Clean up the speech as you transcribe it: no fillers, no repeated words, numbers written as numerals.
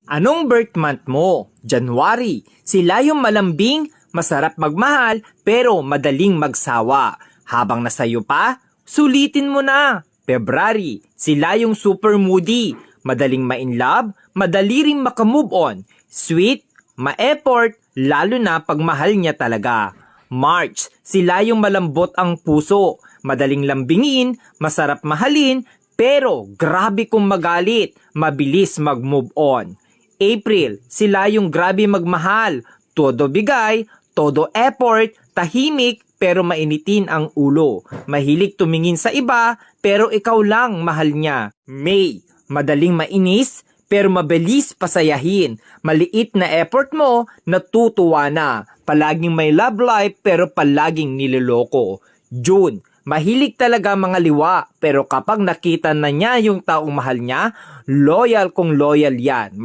Anong birth month mo? January. Sila yung malambing, masarap magmahal, pero madaling magsawa. Habang nasayo pa, sulitin mo na. February. Sila yung super moody, madaling ma-inlove, madali ring makamove on. Sweet, ma-effort, lalo na pag mahal niya talaga. March. Sila yung malambot ang puso, madaling lambingin, masarap mahalin, pero grabe kung magalit, mabilis mag-move on. April, sila yung grabe magmahal, todo bigay, todo effort, tahimik pero mainitin ang ulo. Mahilig tumingin sa iba pero ikaw lang mahal niya. May, madaling mainis pero mabilis pasayahin. Maliit na effort mo, natutuwa na. Palaging may love life pero palaging niloloko. June, mahilig talaga mga liwa pero kapag nakita na niya yung taong mahal niya, loyal kung loyal yan.